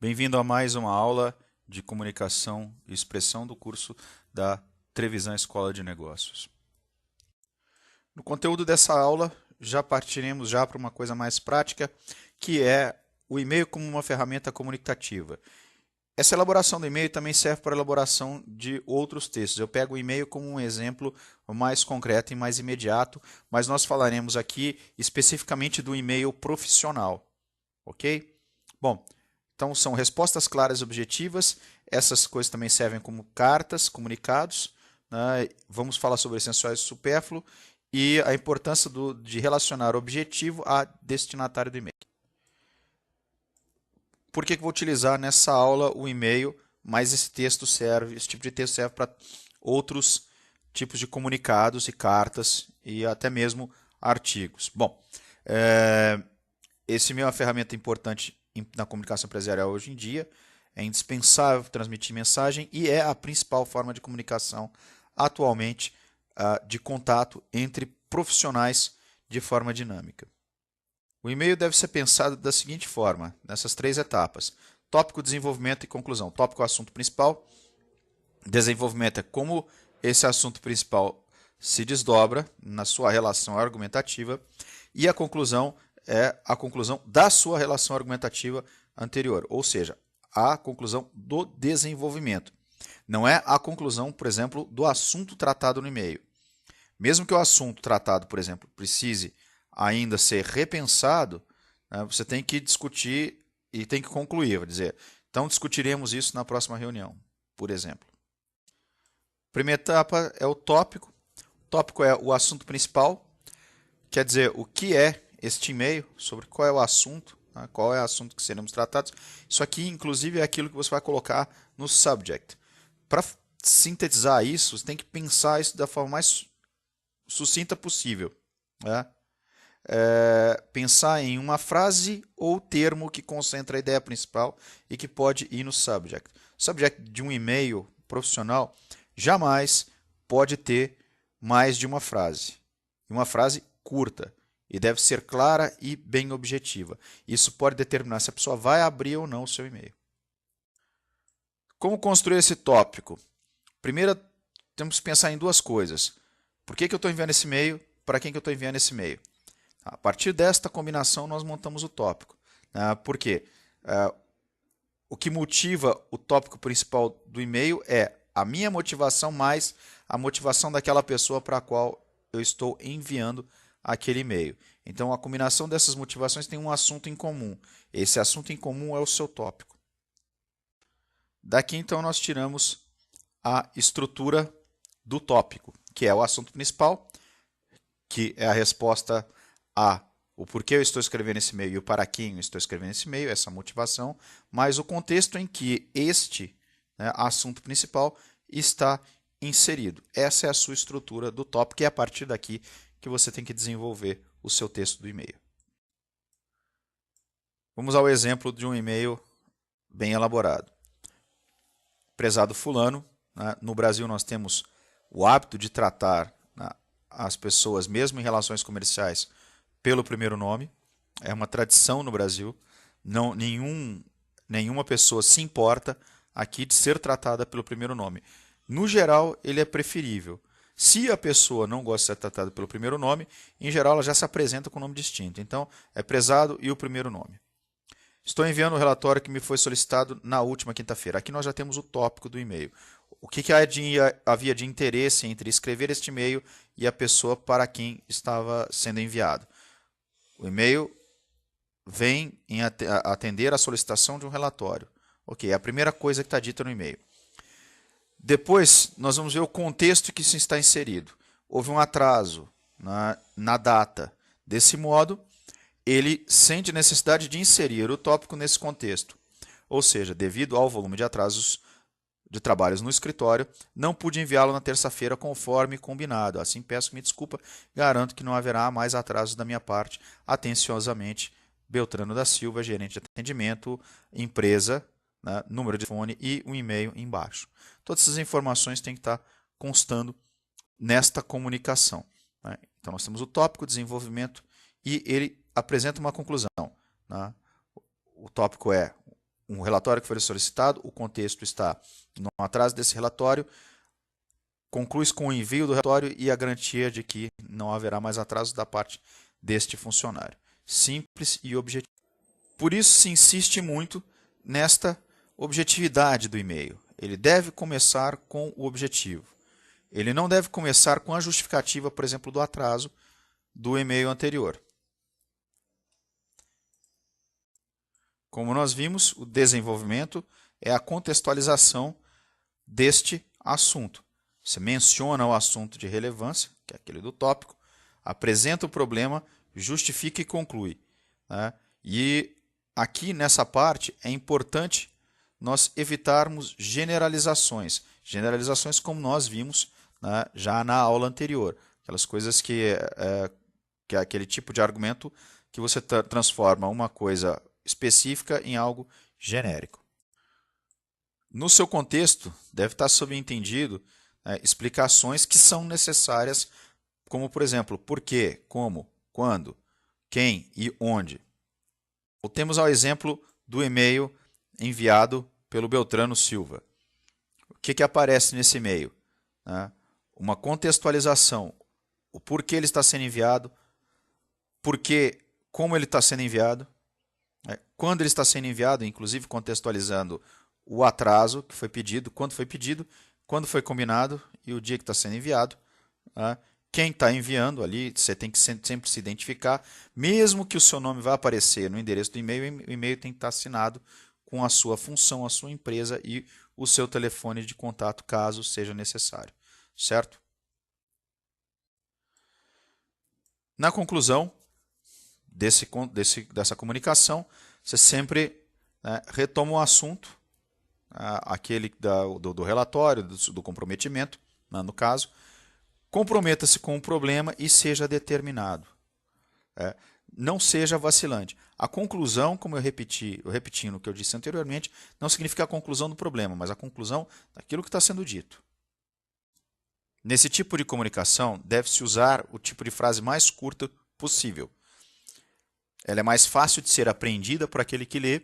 Bem-vindo a mais uma aula de comunicação e expressão do curso da Trevisan Escola de Negócios. No conteúdo dessa aula, já partiremos já para uma coisa mais prática, que é o e-mail como uma ferramenta comunicativa. Essa elaboração do e-mail também serve para a elaboração de outros textos. Eu pego o e-mail como um exemplo mais concreto e mais imediato, mas nós falaremos aqui especificamente do e-mail profissional, ok? Bom, então são respostas claras e objetivas. Essas coisas também servem como cartas, comunicados, né? Vamos falar sobre essenciais e supérfluo e a importância de relacionar objetivo a destinatário do e-mail. Por que eu vou utilizar nessa aula o e-mail, mas esse tipo de texto serve para outros tipos de comunicados e cartas e até mesmo artigos. Bom, esse e-mail é uma ferramenta importante na comunicação empresarial hoje em dia. É indispensável transmitir mensagem e é a principal forma de comunicação atualmente de contato entre profissionais de forma dinâmica. O e-mail deve ser pensado da seguinte forma, nessas três etapas: tópico, desenvolvimento e conclusão. Tópico é o assunto principal, desenvolvimento é como esse assunto principal se desdobra na sua relação argumentativa, e a conclusão é a conclusão da sua relação argumentativa anterior, ou seja, a conclusão do desenvolvimento. Não é a conclusão, por exemplo, do assunto tratado no e-mail. Mesmo que o assunto tratado, por exemplo, precise ainda ser repensado, né, você tem que discutir e tem que concluir, vou dizer. Então discutiremos isso na próxima reunião, por exemplo. Primeira etapa é o tópico. O tópico é o assunto principal, quer dizer, o que é este e-mail, sobre qual é o assunto, né, qual é o assunto que seremos tratados. Isso aqui, inclusive, é aquilo que você vai colocar no subject. Para sintetizar isso, você tem que pensar isso da forma mais sucinta possível. Né? Pensar em uma frase ou termo que concentra a ideia principal e que pode ir no subject. O subject de um e-mail profissional jamais pode ter mais de uma frase. Uma frase curta e deve ser clara e bem objetiva. Isso pode determinar se a pessoa vai abrir ou não o seu e-mail. Como construir esse tópico? Primeiro, temos que pensar em duas coisas. Por que eu estou enviando esse e-mail? Para quem que eu estou enviando esse e-mail? A partir desta combinação, nós montamos o tópico. Por quê? O que motiva o tópico principal do e-mail é a minha motivação mais a motivação daquela pessoa para a qual eu estou enviando aquele e-mail. Então, a combinação dessas motivações tem um assunto em comum. Esse assunto em comum é o seu tópico. Daqui, então, nós tiramos a estrutura do tópico, que é o assunto principal, que é a resposta a o porquê eu estou escrevendo esse e-mail e o para quem eu estou escrevendo esse e-mail, essa motivação, mas o contexto em que este, né, assunto principal está inserido. Essa é a sua estrutura do tópico e é a partir daqui que você tem que desenvolver o seu texto do e-mail. Vamos ao exemplo de um e-mail bem elaborado. Prezado fulano, né, no Brasil nós temos o hábito de tratar, né, as pessoas, mesmo em relações comerciais, pelo primeiro nome. É uma tradição no Brasil. Não, nenhuma pessoa se importa aqui de ser tratada pelo primeiro nome. No geral, ele é preferível. Se a pessoa não gosta de ser tratada pelo primeiro nome, em geral ela já se apresenta com nome distinto. Então, é prezado e o primeiro nome. Estou enviando o relatório que me foi solicitado na última quinta-feira. Aqui nós já temos o tópico do e-mail. O que havia de interesse entre escrever este e-mail e a pessoa para quem estava sendo enviado? O e-mail vem em atender a solicitação de um relatório. Ok, é a primeira coisa que está dita no e-mail. Depois, nós vamos ver o contexto que se está inserido. Houve um atraso na data. Desse modo, ele sente necessidade de inserir o tópico nesse contexto. Ou seja, devido ao volume de atrasos de trabalhos no escritório, não pude enviá-lo na terça-feira conforme combinado. Assim, peço me desculpa, garanto que não haverá mais atrasos da minha parte. Atenciosamente, Beltrano da Silva, gerente de atendimento, empresa, né, número de telefone e um e-mail embaixo. Todas essas informações têm que estar constando nesta comunicação. Né? Então, nós temos o tópico, desenvolvimento, e ele apresenta uma conclusão. Né? O tópico é um relatório que foi solicitado, o contexto está no atraso desse relatório, conclui-se com o envio do relatório e a garantia de que não haverá mais atraso da parte deste funcionário. Simples e objetivo. Por isso se insiste muito nesta objetividade do e-mail. Ele deve começar com o objetivo. Ele não deve começar com a justificativa, por exemplo, do atraso do e-mail anterior. Como nós vimos, o desenvolvimento é a contextualização deste assunto. Você menciona o assunto de relevância, que é aquele do tópico, apresenta o problema, justifica e conclui, né? E aqui nessa parte é importante nós evitarmos generalizações. Generalizações como nós vimos, né, já na aula anterior. Aquelas coisas que é aquele tipo de argumento que você transforma uma coisa específica em algo genérico. No seu contexto, deve estar subentendido explicações que são necessárias, como, por exemplo, por quê, como, quando, quem e onde. Voltemos ao exemplo do e-mail enviado pelo Beltrano Silva. O que aparece nesse e-mail? Uma contextualização, o porquê ele está sendo enviado, como ele está sendo enviado, quando ele está sendo enviado, inclusive contextualizando o atraso que foi pedido, quando foi combinado e o dia que está sendo enviado. Quem está enviando ali, você tem que sempre se identificar, mesmo que o seu nome vá aparecer no endereço do e-mail, o e-mail tem que estar assinado com a sua função, a sua empresa e o seu telefone de contato, caso seja necessário. Certo? Na conclusão dessa comunicação, você sempre retoma o assunto, aquele do relatório, do comprometimento, no caso. Comprometa-se com o problema e seja determinado. Não seja vacilante. A conclusão, como repetindo o que eu disse anteriormente, não significa a conclusão do problema, mas a conclusão daquilo que está sendo dito. Nesse tipo de comunicação, deve-se usar o tipo de frase mais curta possível. Ela é mais fácil de ser apreendida por aquele que lê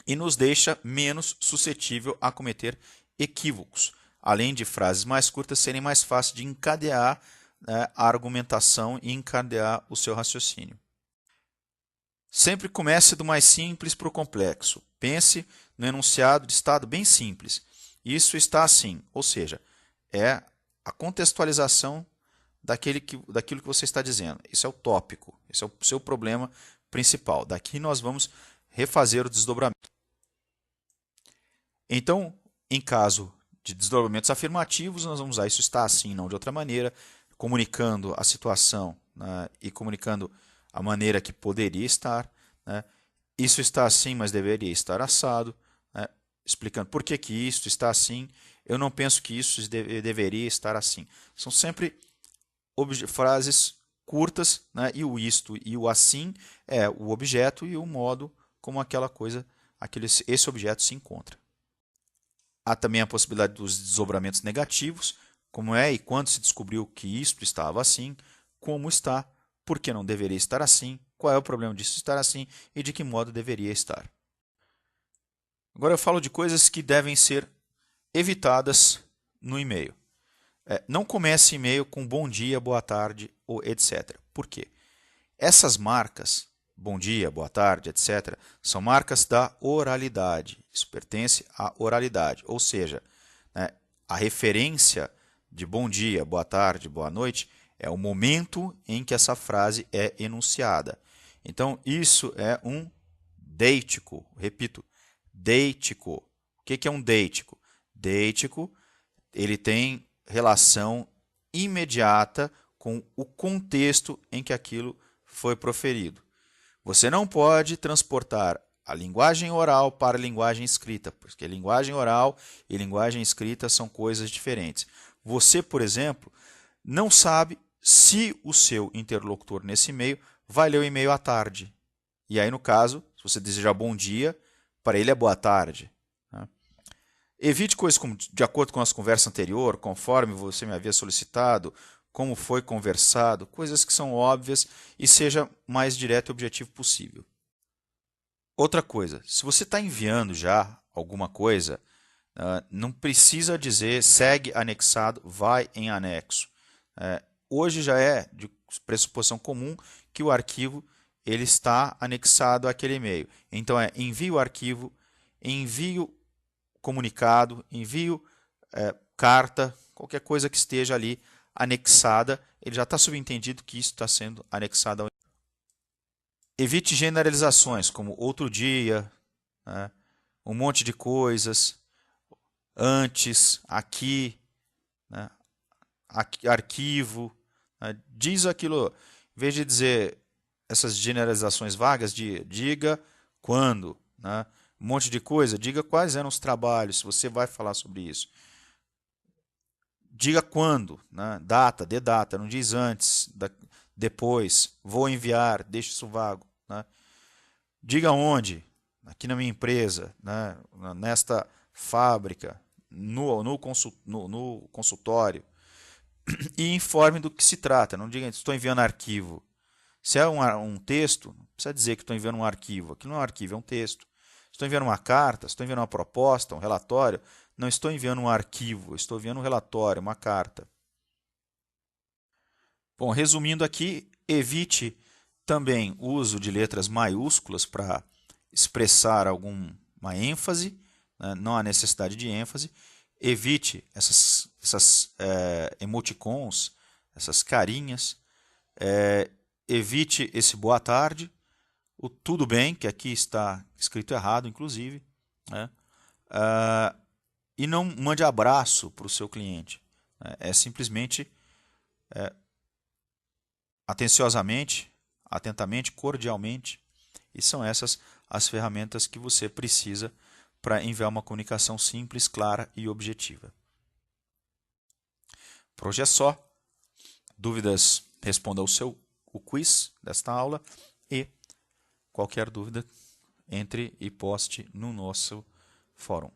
e nos deixa menos suscetível a cometer equívocos. Além de frases mais curtas serem mais fáceis de encadear a argumentação e encadear o seu raciocínio. Sempre comece do mais simples para o complexo. Pense no enunciado de estado bem simples. Isso está assim, ou seja, é a contextualização daquilo que você está dizendo. Isso é o tópico, esse é o seu problema principal. Daqui nós vamos refazer o desdobramento. Então, em caso de desdobramentos afirmativos, nós vamos usar isso está assim, não de outra maneira, comunicando a situação, e comunicando a maneira que poderia estar. Isso está assim, mas deveria estar assado. Explicando por que isso está assim. Eu não penso que isso deveria estar assim. São sempre frases curtas, e o isto e o assim é o objeto e o modo como aquela coisa, esse objeto se encontra. Há também a possibilidade dos desdobramentos negativos, como é e quando se descobriu que isto estava assim, como está, por que não deveria estar assim, qual é o problema disso estar assim e de que modo deveria estar. Agora eu falo de coisas que devem ser evitadas no e-mail. Não comece e-mail com bom dia, boa tarde ou etc. Por quê? Essas marcas, bom dia, boa tarde, etc., são marcas da oralidade. Isso pertence à oralidade. Ou seja, a referência de bom dia, boa tarde, boa noite é o momento em que essa frase é enunciada. Então, isso é um deítico. Repito, deítico. O que é um deítico? Deítico, ele tem relação imediata com o contexto em que aquilo foi proferido. Você não pode transportar a linguagem oral para a linguagem escrita, porque linguagem oral e linguagem escrita são coisas diferentes. Você, por exemplo, não sabe se o seu interlocutor nesse e-mail vai ler o e-mail à tarde. E aí, no caso, se você desejar bom dia, para ele é boa tarde. Evite coisas como de acordo com a nossa conversa anterior, conforme você me havia solicitado, como foi conversado, coisas que são óbvias e seja mais direto e objetivo possível. Outra coisa, se você está enviando já alguma coisa, não precisa dizer segue anexado, vai em anexo. Hoje já é de pressuposição comum que o arquivo ele está anexado àquele e-mail. Então envio arquivo, envio comunicado, envio carta, qualquer coisa que esteja ali anexada, ele já está subentendido que isso está sendo anexado ao e-mail. Evite generalizações como outro dia, né, um monte de coisas, antes, aqui, né, arquivo. Né, diz aquilo, em vez de dizer essas generalizações vagas, diga quando, né, um monte de coisa, diga quais eram os trabalhos, se você vai falar sobre isso. Diga quando, né, data, dê data, não diz antes, depois, vou enviar, deixe isso vago. Né. Diga onde, aqui na minha empresa, né, nesta fábrica, no consultório, e informe do que se trata. Não diga estou enviando arquivo. Se é um texto, não precisa dizer que estou enviando um arquivo. Aqui não é um arquivo, é um texto. Estou enviando uma carta, estou enviando uma proposta, um relatório. Não estou enviando um arquivo, estou enviando um relatório, uma carta. Bom, resumindo aqui, evite também o uso de letras maiúsculas para expressar alguma ênfase, né? Não há necessidade de ênfase. Evite essas emoticons, essas carinhas. Evite esse boa tarde, o tudo bem, que aqui está escrito errado, inclusive. Né? E não mande abraço para o seu cliente. É simplesmente atenciosamente, atentamente, cordialmente. E são essas as ferramentas que você precisa para enviar uma comunicação simples, clara e objetiva. Por hoje é só. Dúvidas, responda o quiz desta aula e qualquer dúvida, entre e poste no nosso fórum.